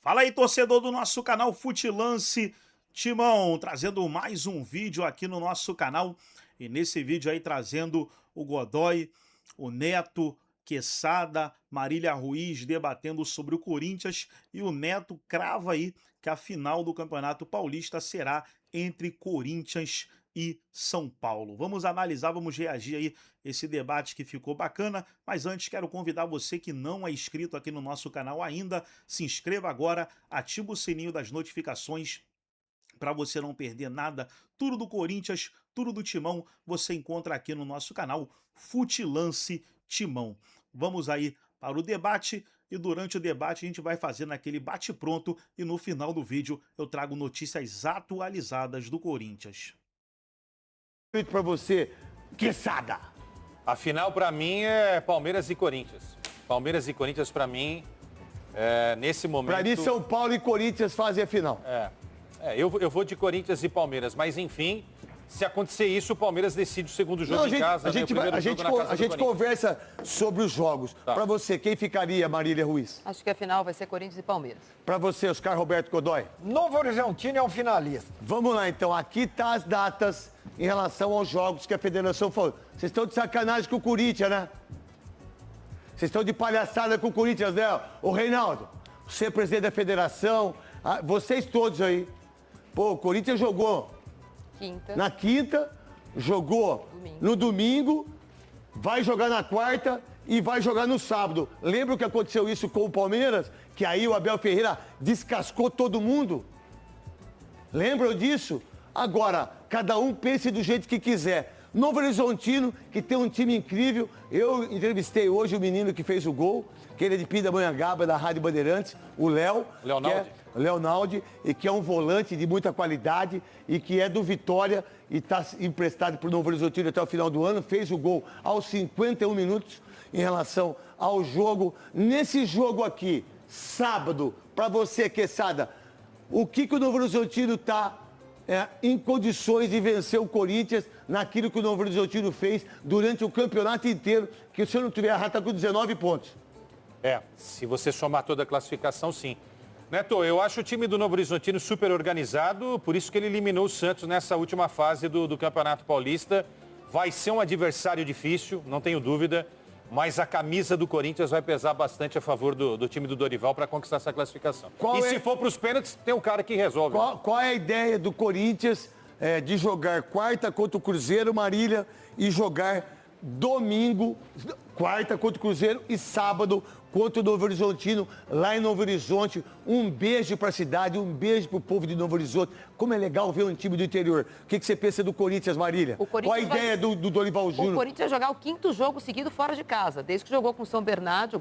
Fala aí, torcedor do nosso canal Futilance. Timão, trazendo mais um vídeo aqui no nosso canal. E nesse vídeo aí trazendo o Godoy, o Neto, Quesada, Marília Ruiz debatendo sobre o Corinthians. E o Neto crava aí que a final do Campeonato Paulista será entre Corinthians e São Paulo. Vamos analisar, vamos reagir aí esse debate que ficou bacana, mas antes quero convidar você que não é inscrito aqui no nosso canal ainda, se inscreva agora, ativa o sininho das notificações para você não perder nada. Tudo do Corinthians, tudo do Timão, você encontra aqui no nosso canal Futilance Timão. Vamos aí para o debate e durante o debate a gente vai fazendo aquele bate-pronto e no final do vídeo eu trago notícias atualizadas do Corinthians. Para você, Quesada. A final, para mim, é Palmeiras e Corinthians. Palmeiras e Corinthians, para mim, nesse momento... Para mim, São Paulo e Corinthians fazem a final. Eu vou de Corinthians e Palmeiras, mas, enfim, se acontecer isso, o Palmeiras decide o segundo jogo em casa. A gente conversa sobre os jogos. Tá. Para você, quem ficaria, Marília Ruiz? Acho que a final vai ser Corinthians e Palmeiras. Para você, Oscar Roberto Godoy? Novo Horizontino é um finalista. Vamos lá, então. Aqui tá as datas em relação aos jogos que a federação falou. Vocês estão de sacanagem com o Corinthians, né? Vocês estão de palhaçada com o Corinthians, né? Ô, Reinaldo, você é presidente da federação, vocês todos aí. Pô, o Corinthians jogou na quinta, jogou no domingo, vai jogar na quarta e vai jogar no sábado. Lembra o que aconteceu isso com o Palmeiras? Que aí o Abel Ferreira descascou todo mundo? Lembram disso? Agora, cada um pense do jeito que quiser. Novo Horizontino, que tem um time incrível. Eu entrevistei hoje o menino que fez o gol, que ele é de Pindamonhangaba, da Rádio Bandeirantes, o Léo. Leonaldi, e que é um volante de muita qualidade e que é do Vitória e está emprestado para o Novo Horizontino até o final do ano. Fez o gol aos 51 minutos em relação ao jogo. Nesse jogo aqui, sábado, para você, Quesada, o que o Novo Horizontino está em condições de vencer o Corinthians naquilo que o Novo Horizontino fez durante o campeonato inteiro, que se eu não tiver errado, está com 19 pontos. Se você somar toda a classificação, sim. Neto, eu acho o time do Novo Horizontino super organizado, por isso que ele eliminou o Santos nessa última fase do Campeonato Paulista. Vai ser um adversário difícil, não tenho dúvida, mas a camisa do Corinthians vai pesar bastante a favor do time do Dorival para conquistar essa classificação. Se for para os pênaltis, tem um cara que resolve. Qual é a ideia do Corinthians de jogar quarta contra o Cruzeiro, Marília, e jogar domingo, quarta contra o Cruzeiro e sábado contra o Novo Horizontino, lá em Novo Horizonte? Um beijo para a cidade, um beijo para o povo de Novo Horizonte. Como é legal ver um time do interior. O que você pensa do Corinthians, Marília? Qual a ideia do Dorival Júnior? O Corinthians vai jogar o 5º jogo seguido fora de casa, desde que jogou com São Bernardo,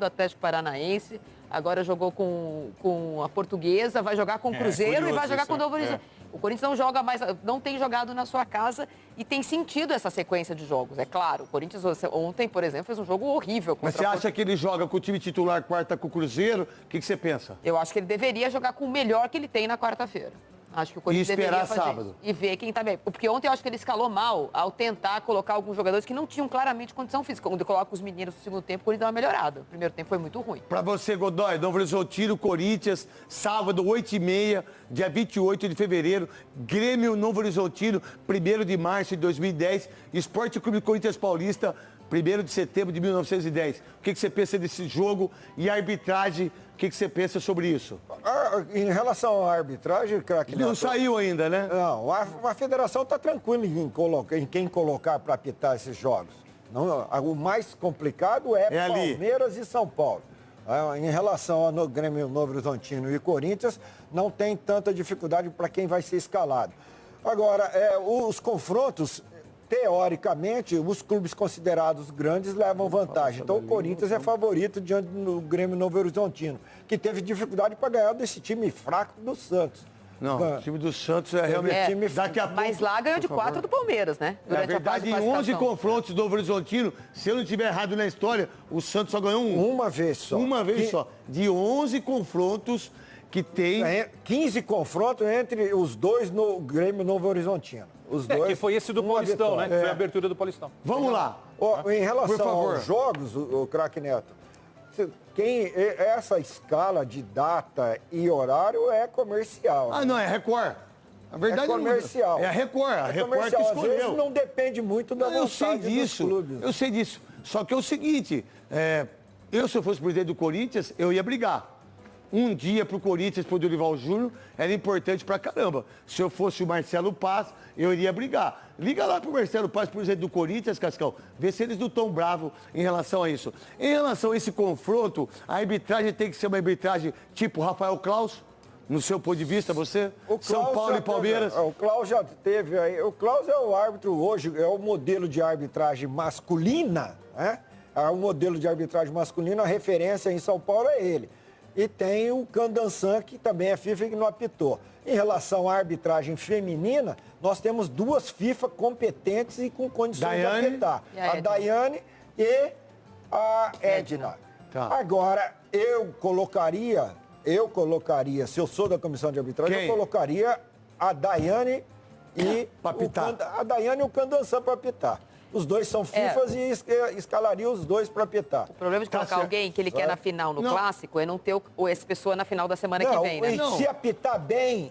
Atlético Paranaense, agora jogou com a Portuguesa, vai jogar com o Cruzeiro e vai jogar com o Novo Horizonte. O Corinthians não joga mais, não tem jogado na sua casa e tem sentido essa sequência de jogos, é claro. O Corinthians ontem, por exemplo, fez um jogo horrível. Mas você acha que ele joga com o time titular quarta com o Cruzeiro? O que você pensa? Eu acho que ele deveria jogar com o melhor que ele tem na quarta-feira. Acho que o Corinthians deveria fazer sábado. Isso. E ver quem tá bem. Porque ontem eu acho que ele escalou mal ao tentar colocar alguns jogadores que não tinham claramente condição física. Quando coloca os meninos no segundo tempo, o Corinthians dá uma melhorada. O primeiro tempo foi muito ruim. Para você, Godoy, Novo Horizontino, Corinthians, sábado, 8h30, dia 28 de fevereiro, Grêmio Novo Horizontino, 1º de março de 2010, Esporte Clube Corinthians Paulista, 1º de setembro de 1910. O que você pensa desse jogo e a arbitragem? O que você pensa sobre isso? Em relação à arbitragem, craque Não saiu ainda, né? Não, a federação está tranquila em quem colocar para apitar esses jogos. Não, o mais complicado é Palmeiras e São Paulo. Em relação ao Grêmio Novo Horizontino e Corinthians, não tem tanta dificuldade para quem vai ser escalado. Agora, os confrontos, teoricamente, os clubes considerados grandes levam vantagem. Então, o Corinthians é favorito diante do Grêmio Novo Horizontino, que teve dificuldade para ganhar desse time fraco do Santos. Não, o time do Santos é realmente time daqui a pouco. Mas lá ganhou de 4 do Palmeiras, né? Na verdade, em 11 confrontos do Novo Horizontino, se eu não estiver errado na história, o Santos só ganhou uma vez só. Uma vez só. De 11 confrontos que tem... 15 confrontos entre os dois no Grêmio Novo Horizontino. Os dois, que foi esse do Paulistão, né? Que foi a abertura do Paulistão. Vamos lá. Em relação aos jogos, o craque Neto, essa escala de data e horário é comercial. Ah, não, é Record. A verdade é comercial. É a Record. A Record que escolheu. Às vezes não depende muito da vontade dos clubes. Eu sei disso. Só que é o seguinte, se eu fosse presidente do Corinthians, eu ia brigar. Um dia pro Corinthians, pro Dorival Júnior, era importante pra caramba. Se eu fosse o Marcelo Paz, eu iria brigar. Liga lá pro Marcelo Paz, presidente do Corinthians, Cascão, vê se eles não estão bravos em relação a isso. Em relação a esse confronto, a arbitragem tem que ser uma arbitragem tipo Rafael Claus, no seu ponto de vista, você? São Paulo e Palmeiras. O Claus já teve aí. O Claus é o árbitro hoje, é o modelo de arbitragem masculina, né? É o modelo de arbitragem masculina, a referência em São Paulo é ele. E tem o Candansan, que também é FIFA e que não apitou. Em relação à arbitragem feminina, nós temos duas FIFA competentes e com condições de apitar. A Daiane e a Edna. Tá. Agora, eu colocaria, se eu sou da comissão de arbitragem, eu colocaria a Daiane e o Candansan para apitar. Os dois são FIFAs e escalaria os dois para apitar. O problema de colocar alguém que ele quer na final no clássico é não ter essa pessoa na final da semana que vem, né? Se apitar bem,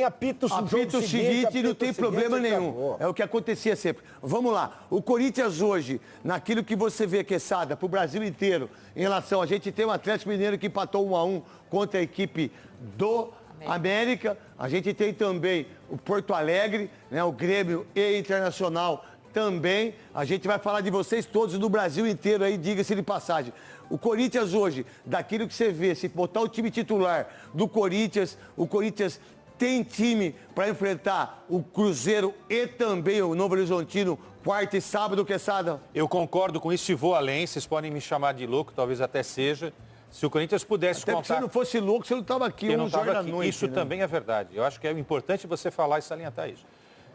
apita o seguinte e não tem problema nenhum. Acabou. É o que acontecia sempre. Vamos lá. O Corinthians hoje, naquilo que você vê, Quesada, pro Brasil inteiro, em relação, a gente tem o Atlético Mineiro que empatou 1-1 contra a equipe do América, a gente tem também o Porto Alegre, né, o Grêmio e Internacional também. A gente vai falar de vocês todos no Brasil inteiro aí, diga-se de passagem. O Corinthians hoje, daquilo que você vê, se botar o time titular do Corinthians, o Corinthians tem time para enfrentar o Cruzeiro e também o Novo Horizontino, quarta e sábado, Quesada? Eu concordo com isso e vou além, vocês podem me chamar de louco, talvez até seja. Se o Corinthians pudesse contar... Se você não fosse louco, você não estava aqui, eu não estava aqui. Isso também é verdade. Eu acho que é importante você falar e salientar isso.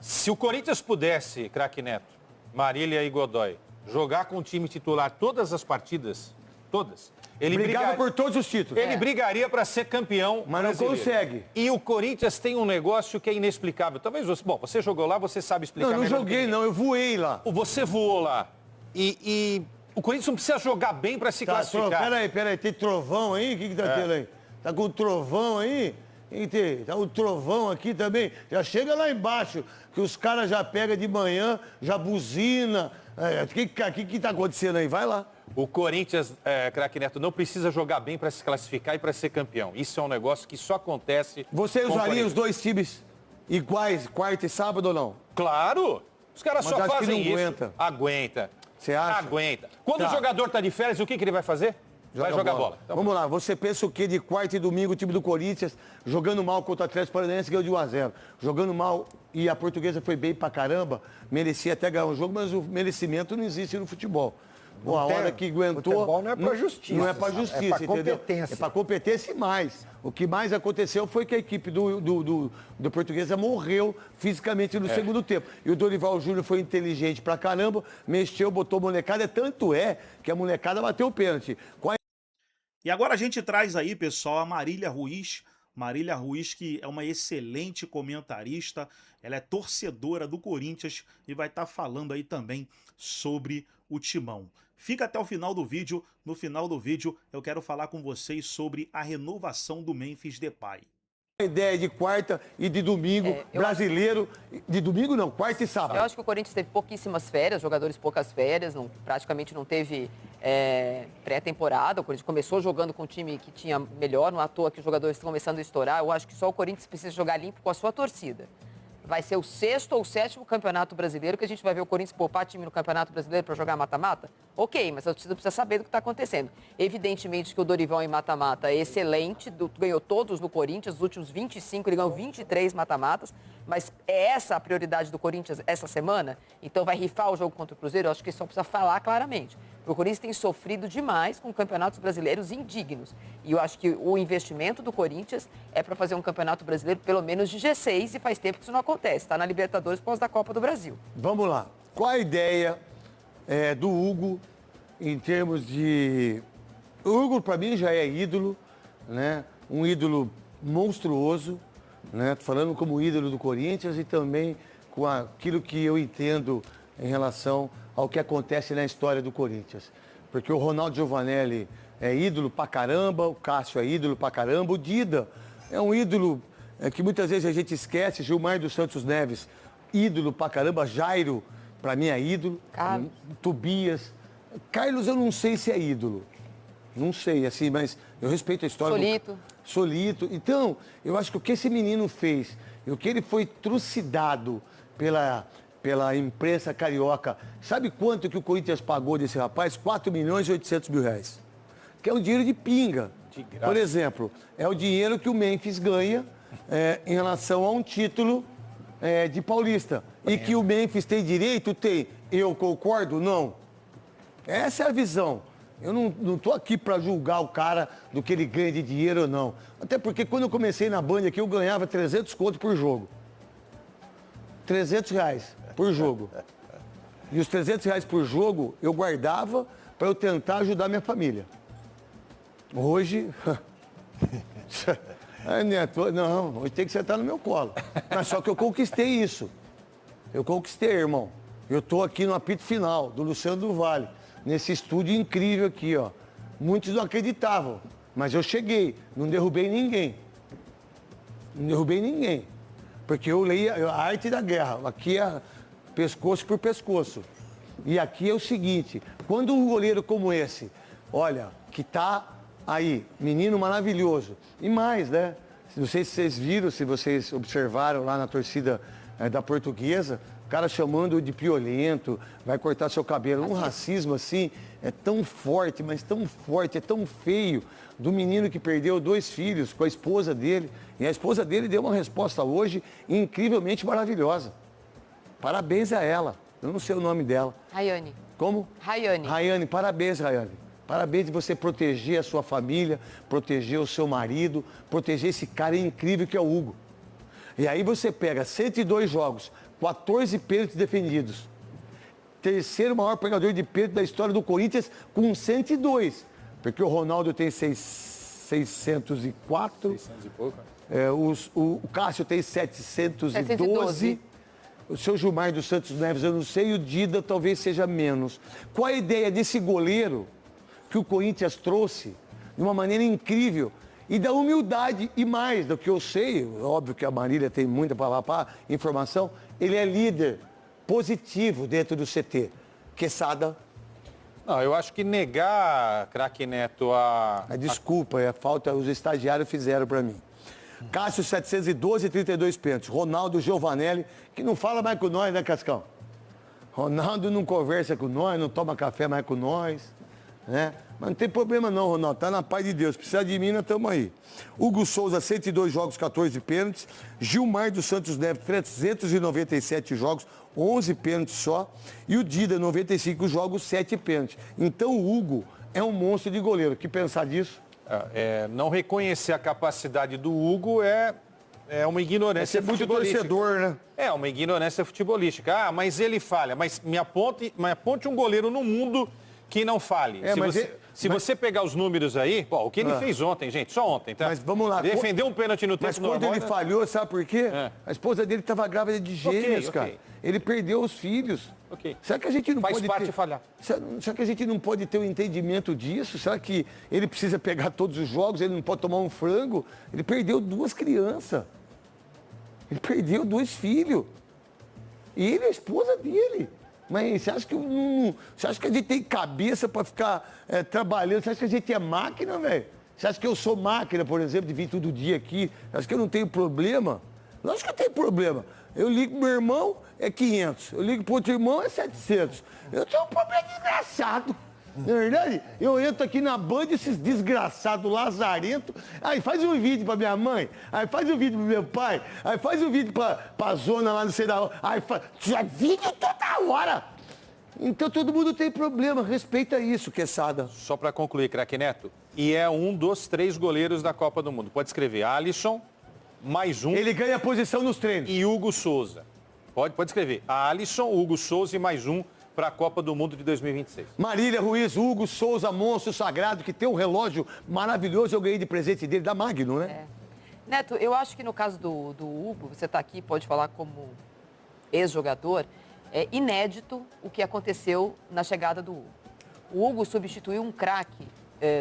Se o Corinthians pudesse, craque Neto, Marília e Godoy, jogar com o time titular todas as partidas, todas, ele brigava por todos os títulos. Ele brigaria para ser campeão mas brasileiro. Não consegue. E o Corinthians tem um negócio que é inexplicável. Talvez você jogou lá, você sabe explicar. Não joguei não, eu voei lá. Você voou lá. O Corinthians não precisa jogar bem para se classificar. Peraí, tem trovão aí? O que tá tendo aí? Tá com trovão aí? Tá o trovão aqui também. Já chega lá embaixo, que os caras já pegam de manhã, já buzina. O que tá acontecendo aí? Vai lá. O Corinthians, craque Neto, não precisa jogar bem para se classificar e para ser campeão. Isso é um negócio que só acontece... Você usaria os dois times iguais, quarta e sábado ou não? Claro! Os caras só fazem isso. Aguenta. Você acha? Aguenta. Quando o jogador está de férias, o que ele vai fazer? Vai jogar bola. Então, vamos lá, você pensa o quê de quarta e domingo o time do Corinthians jogando mal contra o Atlético Paranaense ganhou de 1-0. Jogando mal e a Portuguesa foi bem pra caramba, merecia até ganhar o jogo, mas o merecimento não existe no futebol. Bom, a hora que aguentou... Futebol não é pra justiça. Não é pra justiça, é pra entendeu? Competência. É pra competência e mais. O que mais aconteceu foi que a equipe do Portuguesa morreu fisicamente no segundo tempo. E o Dorival Júnior foi inteligente pra caramba, mexeu, botou a molecada, tanto é que a molecada bateu o pênalti. E agora a gente traz aí, pessoal, a Marília Ruiz. Marília Ruiz, que é uma excelente comentarista, ela é torcedora do Corinthians e vai estar falando aí também sobre o Timão. Fica até o final do vídeo. No final do vídeo eu quero falar com vocês sobre a renovação do Memphis Depay. A ideia de quarta e de domingo, brasileiro, de domingo não, quarta e sábado. Eu acho que o Corinthians teve pouquíssimas férias, jogadores poucas férias, praticamente não teve pré-temporada. O Corinthians começou jogando com um time que tinha melhor, não à toa que os jogadores estão começando a estourar. Eu acho que só o Corinthians precisa jogar limpo com a sua torcida. Vai ser o 6º ou 7º campeonato brasileiro que a gente vai ver o Corinthians poupar time no campeonato brasileiro para jogar mata-mata? Ok, mas a torcida precisa saber do que está acontecendo. Evidentemente que o Dorival em mata-mata é excelente, ganhou todos no Corinthians, os últimos 25, ele ganhou 23 mata-matas, mas é essa a prioridade do Corinthians essa semana? Então vai rifar o jogo contra o Cruzeiro? Eu acho que isso só precisa falar claramente. O Corinthians tem sofrido demais com campeonatos brasileiros indignos. E eu acho que o investimento do Corinthians é para fazer um campeonato brasileiro pelo menos de G6 e faz tempo que isso não acontece. Está na Libertadores por causa da Copa do Brasil. Vamos lá. Qual a ideia do Hugo em termos de... O Hugo, para mim, já é ídolo, né? Um ídolo monstruoso, né? Tô falando como ídolo do Corinthians e também com aquilo que eu entendo em relação ao que acontece na história do Corinthians. Porque o Ronaldo Giovanelli é ídolo pra caramba, o Cássio é ídolo pra caramba, o Dida é um ídolo que muitas vezes a gente esquece, Gilmar dos Santos Neves, ídolo pra caramba, Jairo, pra mim é ídolo, Carlos. Tobias. Carlos eu não sei se é ídolo, não sei, assim, mas eu respeito a história Solito. Solito. Então, eu acho que o que esse menino fez, e o que ele foi trucidado pela imprensa carioca, sabe quanto que o Corinthians pagou desse rapaz? 4.800.000 reais. Que é um dinheiro de pinga. De graça. Por exemplo, é o dinheiro que o Memphis ganha em relação a um título de Paulista. E que o Memphis tem direito? Tem. Eu concordo? Não. Essa é a visão. Eu não estou aqui para julgar o cara do que ele ganha de dinheiro ou não. Até porque quando eu comecei na Band aqui, eu ganhava 300 conto por jogo. 300 reais por jogo. E os 300 reais por jogo eu guardava para eu tentar ajudar minha família. Hoje... Neto, não, hoje tem que sentar no meu colo. Mas só que eu conquistei isso. Eu conquistei, irmão. Eu estou aqui no apito final do Luciano do Vale. Nesse estúdio incrível aqui, ó. Muitos não acreditavam, mas eu cheguei, não derrubei ninguém. Não derrubei ninguém. Porque eu leio a arte da guerra. Aqui é pescoço por pescoço. E aqui é o seguinte, quando um goleiro como esse, olha, que tá aí, menino maravilhoso. E mais, né? Não sei se vocês viram, se vocês observaram lá na torcida da Portuguesa, o cara chamando de piolento, vai cortar seu cabelo. Um racismo assim, é tão forte, mas tão forte, é tão feio, do menino que perdeu 2 filhos com a esposa dele. E a esposa dele deu uma resposta hoje incrivelmente maravilhosa. Parabéns a ela. Eu não sei o nome dela. Rayane. Como? Rayane. Rayane, parabéns, Rayane. Parabéns de você proteger a sua família, proteger o seu marido, proteger esse cara incrível que é o Hugo. E aí você pega 102 jogos, 14 pênaltis defendidos. Terceiro maior pegador de pênalti da história do Corinthians com 102. Porque o Ronaldo tem 604. 600 e pouco. O Cássio tem 712. O seu Gilmar dos Santos Neves, eu não sei, e o Dida talvez seja menos. Qual a ideia desse goleiro que o Corinthians trouxe de uma maneira incrível e da humildade e mais do que eu sei, óbvio que a Marília tem muita informação, ele é líder positivo dentro do CT. Quesada. Não, eu acho que negar, craque Neto, Desculpa, é falta, os estagiários fizeram para mim. Cássio, 712 e 32 pênaltis. Ronaldo Giovanelli, que não fala mais com nós, né, Cascão? Ronaldo não conversa com nós, não toma café mais com nós, né? Mas não tem problema não, Ronaldo, tá na paz de Deus. Precisa de mim, nós estamos aí. Hugo Souza, 102 jogos, 14 pênaltis. Gilmar dos Santos Neves, 397 jogos, 11 pênaltis só. E o Dida, 95 jogos, 7 pênaltis. Então o Hugo é um monstro de goleiro. O que pensar disso? Não reconhecer a capacidade do Hugo é uma ignorância futebolística. Muito torcedor, né? É uma ignorância futebolística. Ah, mas ele falha. Mas me aponte um goleiro no mundo que não fale. Se você pegar os números aí, o que ele fez ontem, gente, só ontem, tá? Mas vamos lá. Defendeu um pênalti no tempo normal. Mas quando ele falhou, sabe por quê? A esposa dele estava grávida de gêmeos, cara. Ele perdeu os filhos. Será que a gente não Faz pode parte de falhar. Será que a gente não pode ter um entendimento disso? Será que ele precisa pegar todos os jogos, ele não pode tomar um frango? Ele perdeu 2 crianças. Ele perdeu 2 filhos. E ele é a esposa dele. Mas você acha que a gente tem cabeça para ficar trabalhando? Você acha que a gente é máquina, velho? Você acha que eu sou máquina, por exemplo, de vir todo dia aqui? Você acha que eu não tenho problema? Lógico que eu tenho problema. Eu ligo pro meu irmão, é 500. Eu ligo pro outro irmão, é 700. Eu tenho um problema desgraçado. Não é verdade? Eu entro aqui na Band, esses desgraçados lazarentos. Aí faz um vídeo pra minha mãe. Aí faz um vídeo pro meu pai. Aí faz um vídeo pra zona lá, não sei da onde. Aí faz vídeo toda hora. Então todo mundo tem problema. Respeita isso, Quesada. Só pra concluir, craque Neto. E é um dos 3 goleiros da Copa do Mundo. Pode escrever Alisson, mais um. Ele ganha posição nos treinos. E Hugo Souza. Pode escrever. Alisson, Hugo Souza e mais um para a Copa do Mundo de 2026. Marília Ruiz, Hugo Souza, monstro sagrado, que tem um relógio maravilhoso, eu ganhei de presente dele, da Magno, né? Neto, eu acho que no caso do Hugo, você está aqui, pode falar como ex-jogador, é inédito o que aconteceu na chegada do Hugo. O Hugo substituiu um craque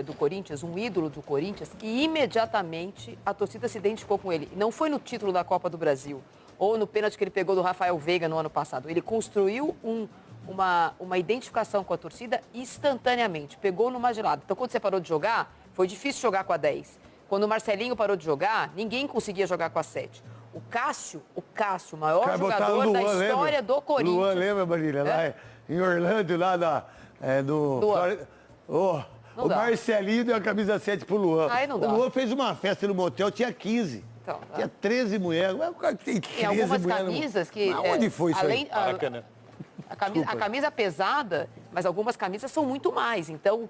do Corinthians, um ídolo do Corinthians, e imediatamente a torcida se identificou com ele. Não foi no título da Copa do Brasil ou no pênalti que ele pegou do Rafael Veiga no ano passado. Ele construiu uma identificação com a torcida instantaneamente, pegou numa gelada. Então, quando você parou de jogar, foi difícil jogar com a 10. Quando o Marcelinho parou de jogar, ninguém conseguia jogar com a 7. O Cássio, o maior jogador da história do Corinthians. Luan, lembra, Marília? Lá em Orlando, lá do... o Marcelinho deu a camisa 7 pro Luan. Aí não dá. O Luan fez uma festa no motel, tinha 15. Então, tinha 13 mulheres. Mas o cara que tem 13 tem algumas mulheres... camisas que... Onde foi isso aí? A camisa pesada, mas algumas camisas são muito mais. Então,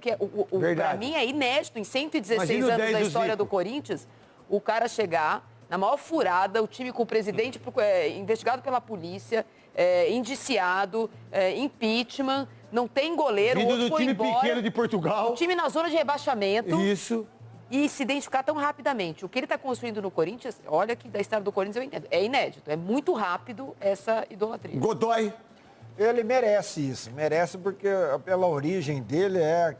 para mim é inédito, em 116 anos da história do Corinthians, o cara chegar na maior furada, o time com o presidente investigado pela polícia, indiciado, impeachment, não tem goleiro, Vindo do time embora, pequeno de Portugal. o time na zona de rebaixamento. Isso. E se identificar tão rapidamente. O que ele está construindo no Corinthians, olha que da história do Corinthians eu entendo, é inédito, é muito rápido essa idolatria. Godoy. Ele merece isso, merece porque pela origem dele é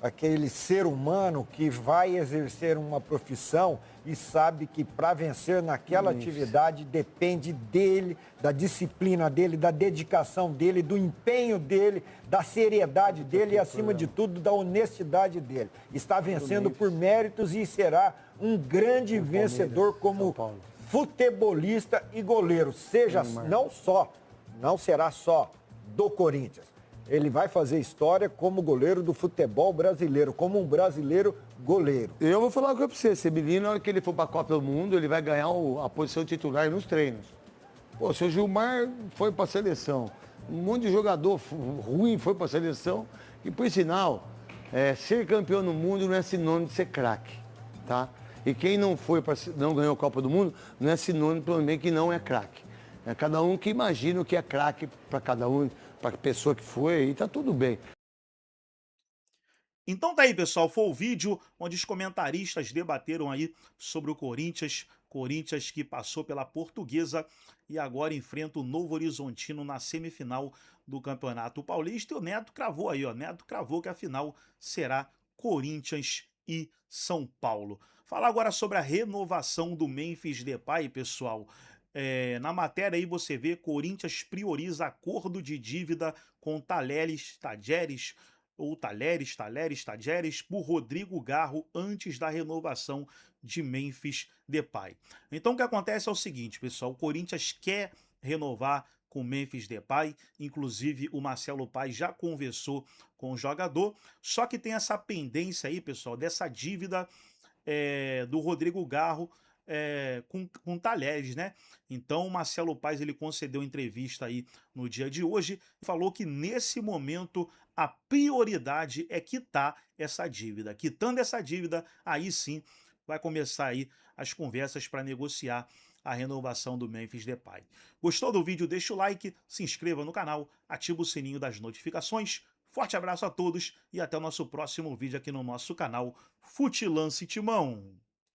aquele ser humano que vai exercer uma profissão e sabe que para vencer naquela atividade depende dele, da disciplina dele, da dedicação dele, do empenho dele, da seriedade dele e, acima de tudo, da honestidade dele. Está vencendo por méritos e será um grande vencedor como futebolista e goleiro. Não será só do Corinthians. Ele vai fazer história como goleiro do futebol brasileiro, como um brasileiro goleiro. Eu vou falar uma coisa pra você. Esse menino, na hora que ele for pra Copa do Mundo, ele vai ganhar a posição titular nos treinos. Pô, o seu Gilmar foi pra seleção. Um monte de jogador ruim foi pra seleção. E, por sinal, ser campeão no mundo não é sinônimo de ser craque, tá? E quem não ganhou a Copa do Mundo, não é sinônimo também que não é craque. É cada um que imagina o que é craque para cada um, para a pessoa que foi, e tá tudo bem. Então tá aí, pessoal, foi o vídeo onde os comentaristas debateram aí sobre o Corinthians que passou pela Portuguesa e agora enfrenta o Novo Horizontino na semifinal do Campeonato Paulista. E o Neto cravou aí, ó, Neto cravou que a final será Corinthians e São Paulo. Falar agora sobre a renovação do Memphis Depay, pessoal. Na matéria aí você vê Corinthians prioriza acordo de dívida com Talheres por Rodrigo Garro antes da renovação de Memphis Depay. Então o que acontece é o seguinte, pessoal, o Corinthians quer renovar com Memphis Depay, inclusive o Marcelo Paes já conversou com o jogador, só que tem essa pendência aí, pessoal, dessa dívida do Rodrigo Garro com Talheres, né? Então o Marcelo Paes ele concedeu entrevista aí no dia de hoje e falou que nesse momento a prioridade é quitar essa dívida. Quitando essa dívida, aí sim vai começar aí as conversas para negociar a renovação do Memphis Depay. Gostou do vídeo? Deixa o like, se inscreva no canal, ativa o sininho das notificações. Forte abraço a todos e até o nosso próximo vídeo aqui no nosso canal Futilance Timão.